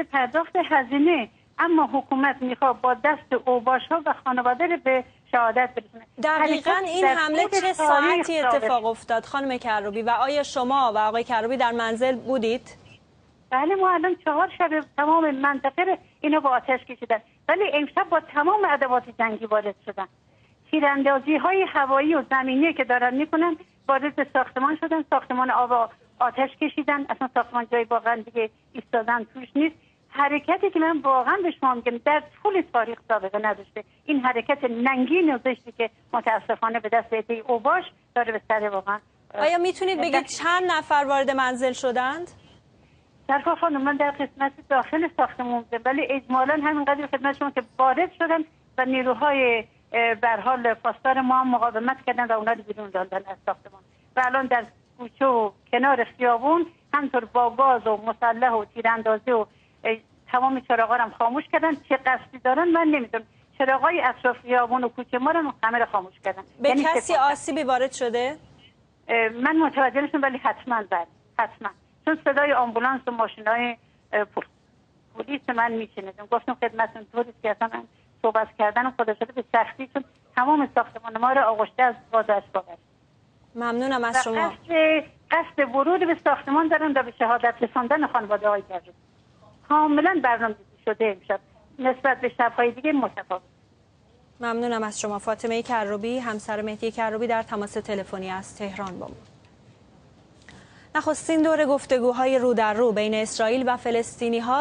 برای پرداخت هزینه، اما حکومت میخواد با دست اوباش‌ها و خانواده رو به شهادت برسونه. دقیقاً این حمله چه ساعتی اتفاق افتاد خانم کروبی و آیا شما و آقای کروبی در منزل بودید؟ بله، ما الان 4 شب تمام منطقه رو اینا با آتش کشیدن، ولی امشب با تمام ادوات جنگی وارد شدن. تیراندازی‌های هوایی و زمینی که دارن میکنن وارد ساختمان شدن، ساختمان آتش کشیدن، اصلا ساختمان جای واقعا دیگه ایستادن توش نیست. حرکتی که من واقعا به شما میگم در طول تاریخ سابقه نداشته، این حرکت ننگین و زشتی که متاسفانه به دست عده اوباش داره به سر واقعا. آیا میتونید بگید چند نفر وارد منزل شدند؟ سرکار خانم، من در قسمت داخل ساختمان بودم، ولی اجمالا همینقدر خدمت شما که وارد شدن و نیروهای به حال پاسدار ما هم مقاومت کردن و اونا رو بیرون دادن از ساختمان و الان در کوچه و کنار خیابون همطور با گاز و مسلح و تیراندازی و تمام چراغا رو خاموش کردن. چه قصدی دارن من نمیدونم. چراغای اطراف خیابون و کوچه ما رو همه خاموش کردن. به یعنی کسی آسیبی وارد شده؟ من متوجه نشدم، ولی حتما حتما، چون صدای آمبولانس و ماشینای پلیس من میشنیدم. گفتم خدمتتون طوری که اصلا من صحبت کردن خدا شده به سختی، چون تمام ساختمان ما رو آغشته از گاز اشباح است. ممنونم از شما. قصد ورود به ساختمان دارن و به شهادت رساندن خانواده های کردن. کاملا برنامه‌ریزی شده امشب، نسبت به شب‌های دیگه متفاوت. ممنونم از شما. فاطمه کروبی، همسر مهدی کروبی، در تماس تلفنی از تهران با ما. نخستین دور گفتگوهای رو در رو بین اسرائیل و فلسطینی‌ها